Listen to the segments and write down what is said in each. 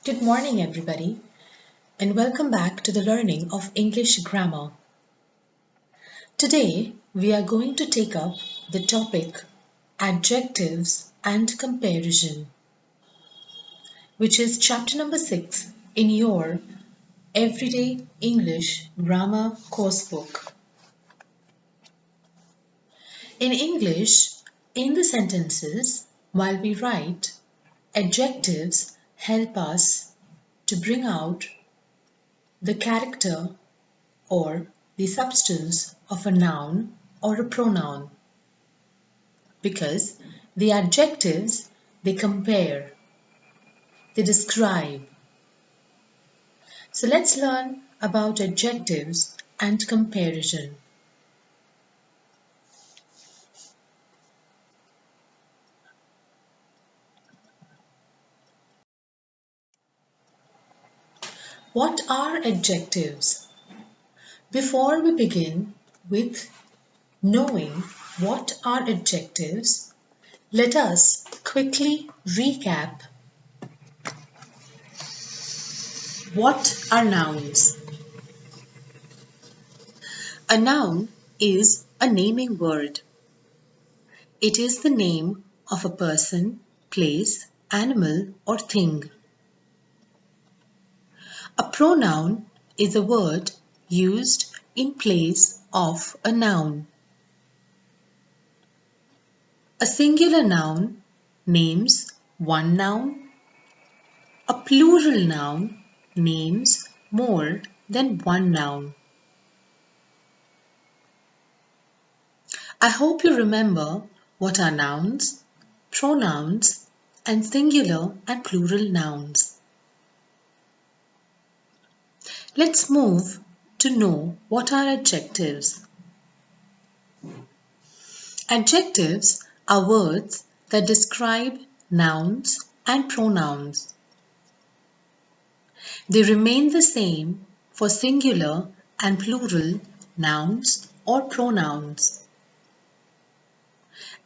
Good morning, everybody, and welcome back to the learning of English grammar. Today, we are going to take up the topic Adjectives and Comparison, which is chapter number 6 in your Everyday English Grammar Coursebook. In English, in the sentences, while we write, adjectives help us to bring out the character or the substance of a noun or a pronoun, because the adjectives, they compare, they describe. So let's learn about adjectives and comparison. What are adjectives? Before we begin with knowing what are adjectives, let us quickly recap what are nouns. A noun is a naming word. It is the name of a person, place, animal, or thing. A pronoun is a word used in place of a noun. A singular noun names one noun. A plural noun names more than one noun. I hope you remember what are nouns, pronouns, and singular and plural nouns. Let's move to know what are adjectives. Adjectives are words that describe nouns and pronouns. They remain the same for singular and plural nouns or pronouns.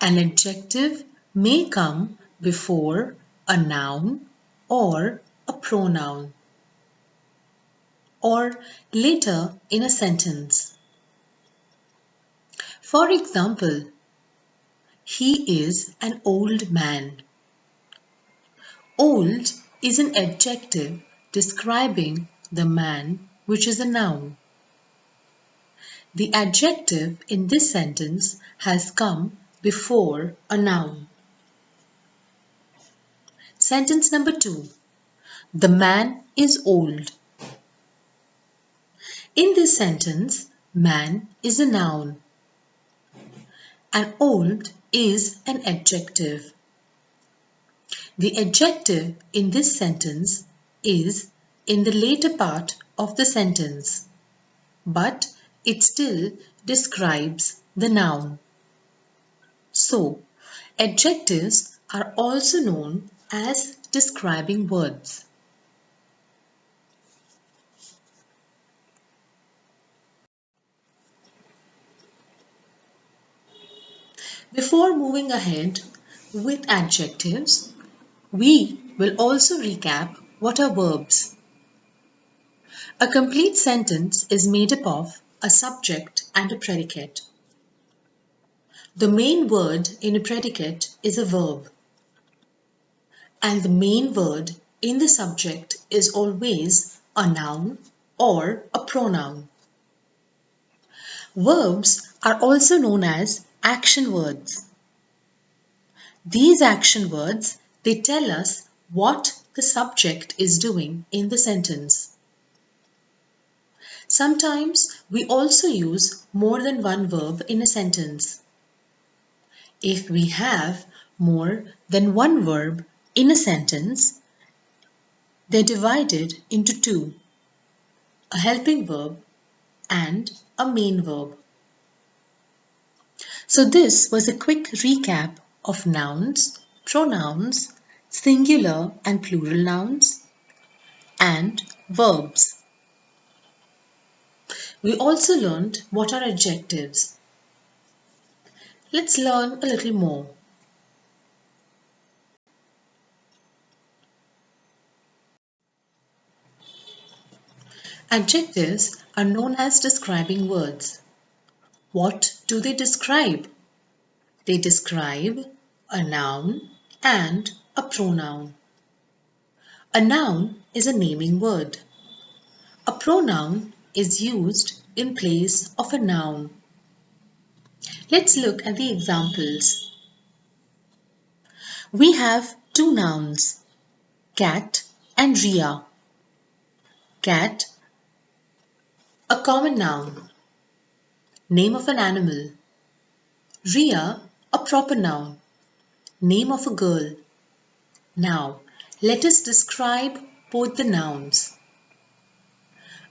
An adjective may come before a noun or a pronoun, or later in a sentence. For example, he is an old man. Old is an adjective describing the man, which is a noun. The adjective in this sentence has come before a noun. Sentence number 2. The man is old. In this sentence, man is a noun and old is an adjective. The adjective in this sentence is in the later part of the sentence, but it still describes the noun. So, adjectives are also known as describing words. Before moving ahead with adjectives, we will also recap what are verbs. A complete sentence is made up of a subject and a predicate. The main word in a predicate is a verb, and the main word in the subject is always a noun or a pronoun. Verbs are also known as action words. These action words, they tell us what the subject is doing in the sentence. Sometimes we also use more than one verb in a sentence. If we have more than one verb in a sentence, they're divided into two, a helping verb and a main verb. So this was a quick recap of nouns, pronouns, singular and plural nouns, and verbs. We also learned what are adjectives. Let's learn a little more. Adjectives are known as describing words. What do they describe? They describe a noun and a pronoun. A noun is a naming word. A pronoun is used in place of a noun. Let's look at the examples. We have two nouns, cat and Ria. Cat, a common noun, name of an animal. Ria, a proper noun, name of a girl. Now, let us describe both the nouns.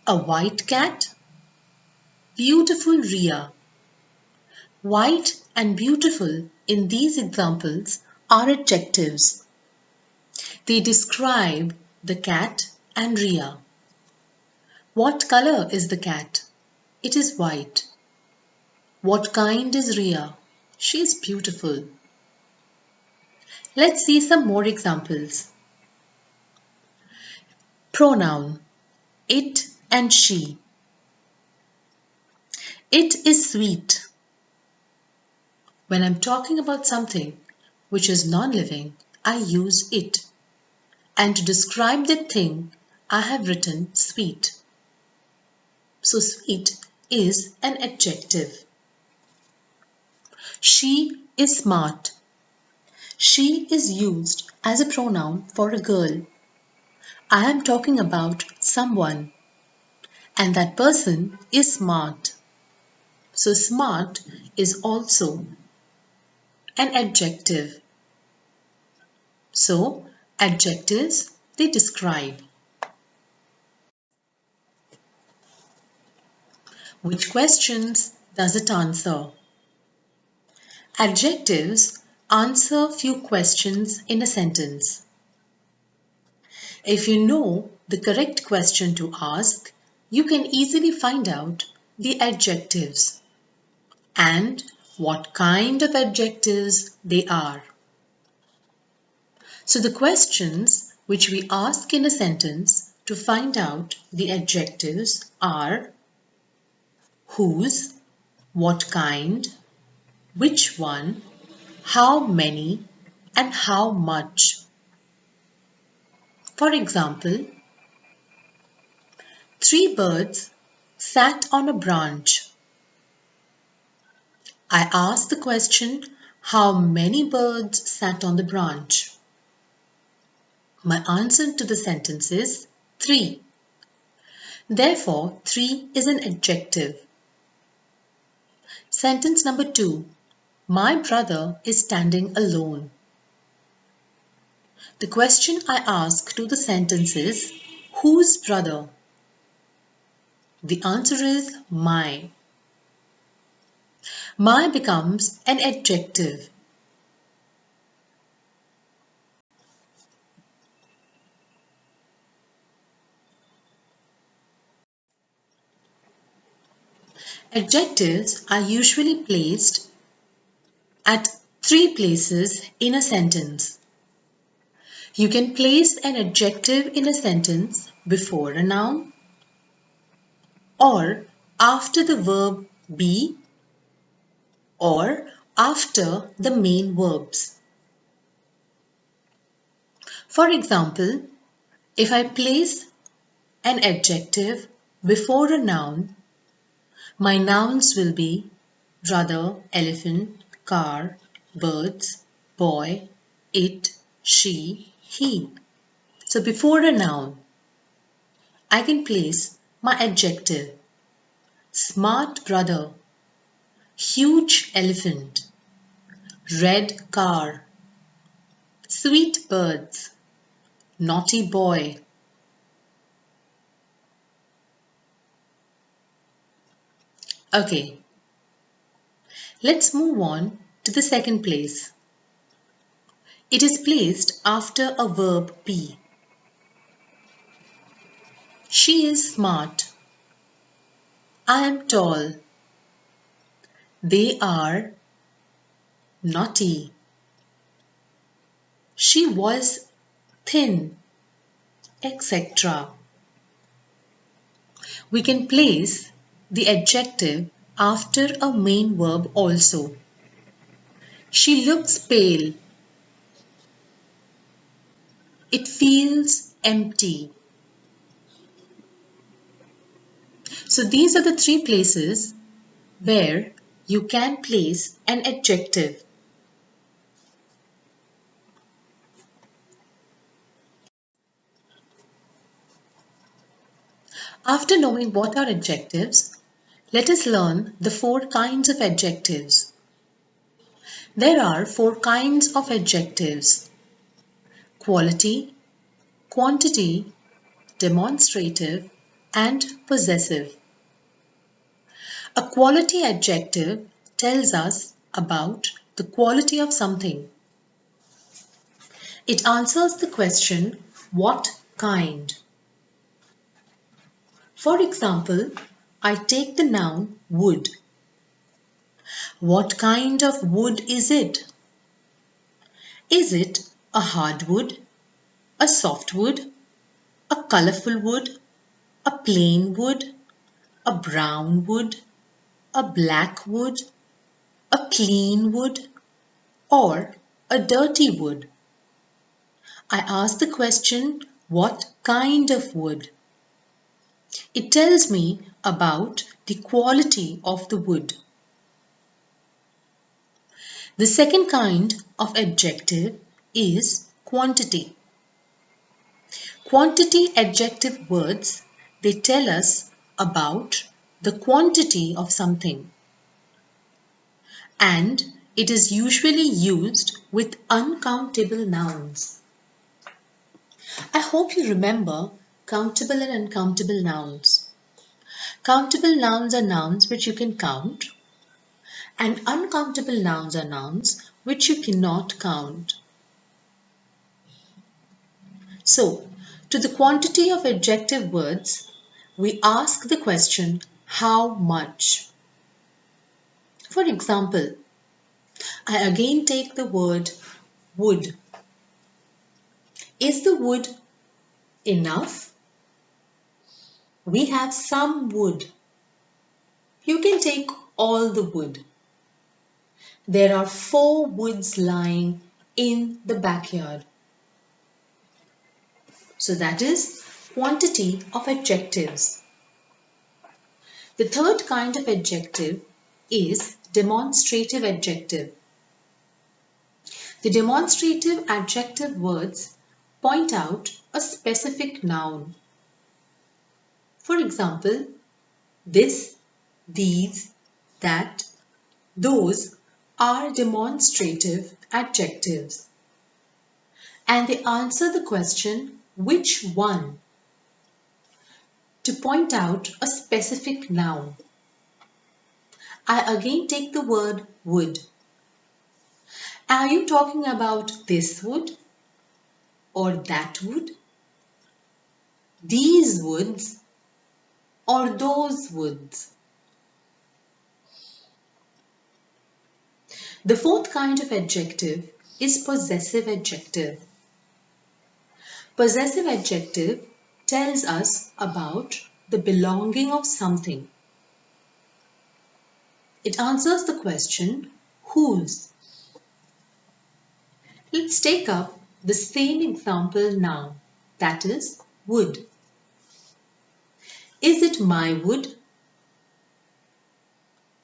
A white cat, beautiful Ria. White and beautiful in these examples are adjectives. They describe the cat and Ria. What color is the cat? It is white. What kind is Ria? She is beautiful. Let's see some more examples. Pronoun, it and she. It is sweet. When I'm talking about something which is non-living, I use it. And to describe that thing, I have written sweet. So sweet is an adjective. She is smart. She is used as a pronoun for a girl. I am talking about someone, and that person is smart. So smart is also an adjective. So adjectives, they describe. Which questions does it answer? Adjectives answer few questions in a sentence. If you know the correct question to ask, you can easily find out the adjectives and what kind of adjectives they are. So the questions which we ask in a sentence to find out the adjectives are whose, what kind, which one, how many, and how much. For example, 3 birds sat on a branch. I asked the question, how many birds sat on the branch? My answer to the sentence is 3. Therefore, 3 is an adjective. Sentence number 2. My brother is standing alone. The question I ask to the sentence is, whose brother? The answer is my. My becomes an adjective. Adjectives are usually placed at 3 places in a sentence. You can place an adjective in a sentence before a noun or after the verb be or after the main verbs. For example, if I place an adjective before a noun, my nouns will be brother, elephant, car, birds, boy, it, she, he. So before a noun, I can place my adjective. Smart brother, huge elephant, red car, sweet birds, naughty boy. Okay, let's move on to the second place. It is placed after a verb be. She is smart. I am tall. They are naughty. She was thin, etc. We can place the adjective after a main verb also. She looks pale. It feels empty. So these are the three places where you can place an adjective. After knowing what are adjectives, let us learn the four kinds of adjectives. There are four kinds of adjectives: quality, quantity, demonstrative, and possessive. A quality adjective tells us about the quality of something. It answers the question, what kind? For example, I take the noun wood. What kind of wood is it? Is it a hardwood, a softwood, a colorful wood, a plain wood, a brown wood, a black wood, a clean wood, or a dirty wood? I ask the question, what kind of wood? It tells me about the quality of the wood. The second kind of adjective is quantity. Quantity adjective words, they tell us about the quantity of something, and it is usually used with uncountable nouns. I hope you remember countable and uncountable nouns. Countable nouns are nouns which you can count, and uncountable nouns are nouns which you cannot count. So, to the quantity of adjective words, we ask the question, how much? For example, I again take the word wood. Is the wood enough? We have some wood. You can take all the wood. There are 4 woods lying in the backyard. So that is quantity of adjectives. The third kind of adjective is demonstrative adjective. The demonstrative adjective words point out a specific noun. For example, this, these, that, those are demonstrative adjectives. And they answer the question, which one? To point out a specific noun. I again take the word wood. Are you talking about this wood or that wood? These woods or those woods? The fourth kind of adjective is possessive adjective. Possessive adjective tells us about the belonging of something. It answers the question, whose? Let's take up the same example now, that is wood. Is it my wood?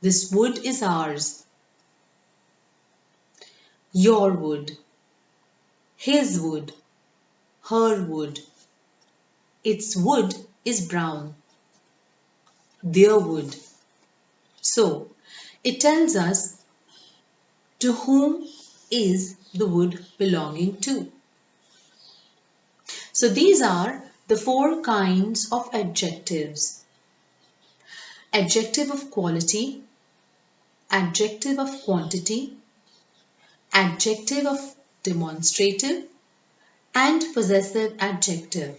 This wood is ours. Your wood. His wood. Her wood. Its wood is brown. Their wood. So, it tells us to whom is the wood belonging to. So these are the 4 kinds of adjectives. Adjective of quality, adjective of quantity, adjective of demonstrative, and possessive adjective.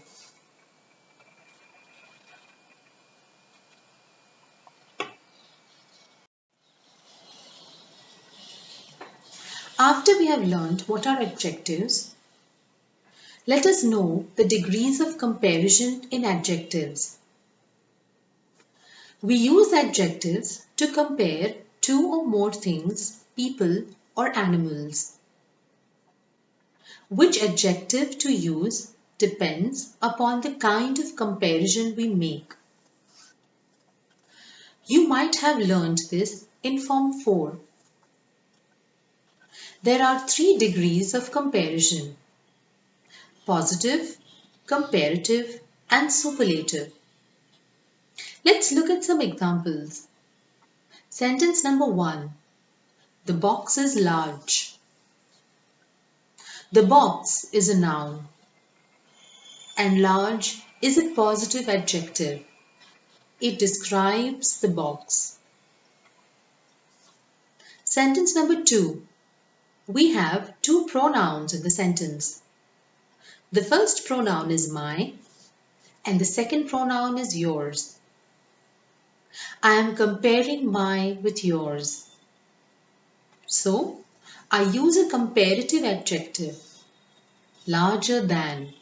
After we have learned what are adjectives, let us know the degrees of comparison in adjectives. We use adjectives to compare two or more things, people, or animals. Which adjective to use depends upon the kind of comparison we make. You might have learned this in Form 4. There are 3 degrees of comparison: positive, comparative, and superlative. Let's look at some examples. Sentence number 1. The box is large. The box is a noun, and large is a positive adjective. It describes the box. Sentence number 2. We have 2 pronouns in the sentence. The first pronoun is my, and the second pronoun is yours. I am comparing my with yours. So, I use a comparative adjective, larger than.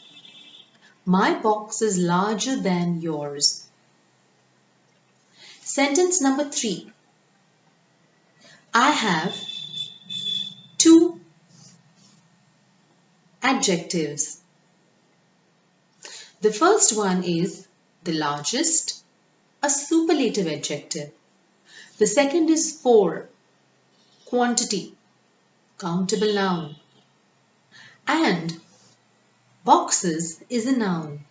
My box is larger than yours. Sentence number 3. I have 2 adjectives. The first one is the largest, a superlative adjective. The second is for, quantity, countable noun. And boxes is a noun.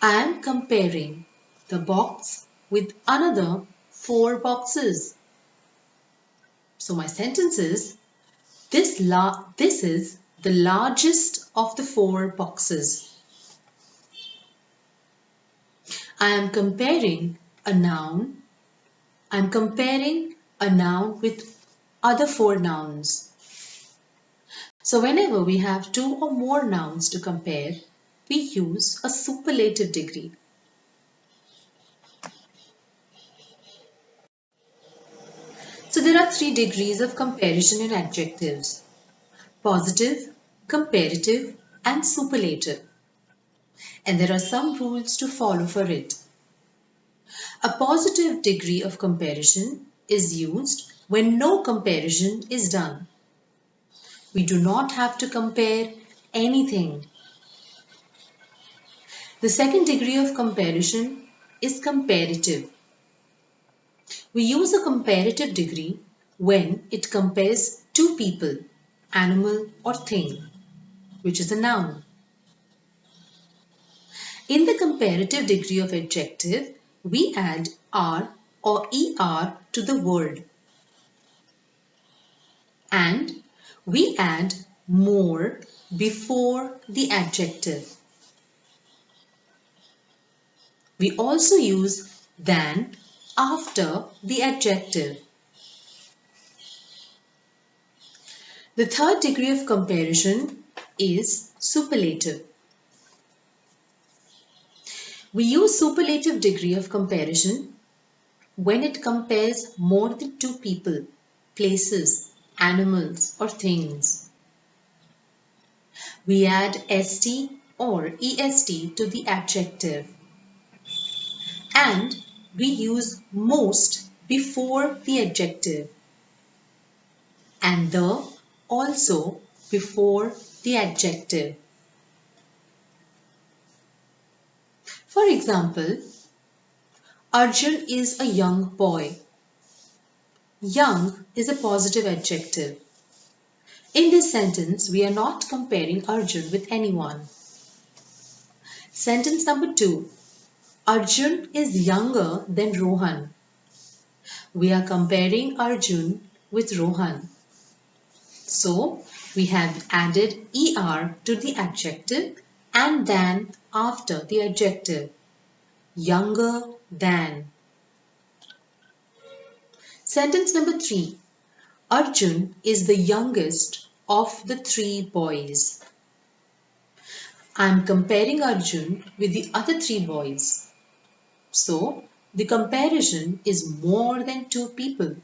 I am comparing the box with another 4 boxes. So my sentence is, this is the largest of the 4 boxes. I am comparing a noun. I am comparing a noun with other 4 nouns. So whenever we have 2 or more nouns to compare, we use a superlative degree. So there are 3 degrees of comparison in adjectives: positive, comparative, and superlative. And there are some rules to follow for it. A positive degree of comparison is used when no comparison is done. We do not have to compare anything. The second degree of comparison is comparative. We use a comparative degree when it compares 2 people, animal, or thing, which is a noun. In the comparative degree of adjective, we add R or ER to the word. And we add more before the adjective. We also use than after the adjective. The third degree of comparison is superlative. We use superlative degree of comparison when it compares more than 2 people, places, animals, or things. We add st or est to the adjective. And we use most before the adjective, and the also before the adjective. For example, Arjun is a young boy. Young is a positive adjective. In this sentence, we are not comparing Arjun with anyone. Sentence number 2. Arjun is younger than Rohan. We are comparing Arjun with Rohan. So, we have added er to the adjective and than after the adjective. Younger than. Sentence number 3. Arjun is the youngest of the 3 boys. I am comparing Arjun with the other 3 boys. So, the comparison is more than 2 people.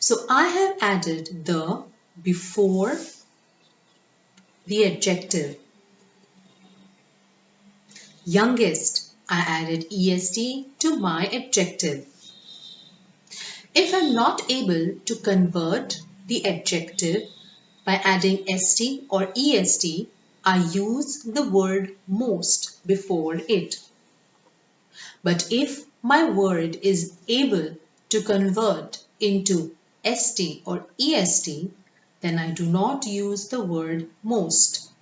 So, I have added the before the adjective. Youngest, I added est to my adjective. If I'm not able to convert the adjective by adding st or est, I use the word most before it. But if my word is able to convert into st or est, then I do not use the word most.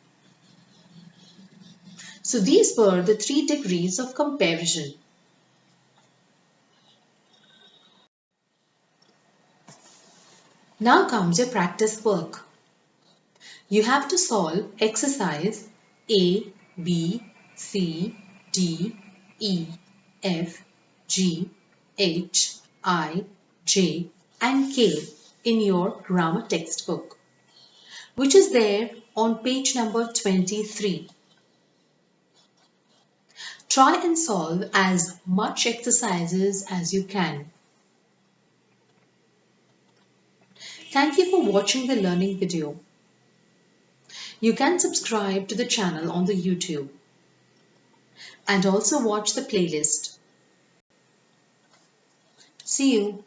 So these were the 3 degrees of comparison. Now comes your practice work. You have to solve exercise A, B, C, D, E, F, G, H, I, J and K in your grammar textbook, which is there on page number 23. Try and solve as much exercises as you can. Thank you for watching the learning video. You can subscribe to the channel on the YouTube and also watch the playlist. See you.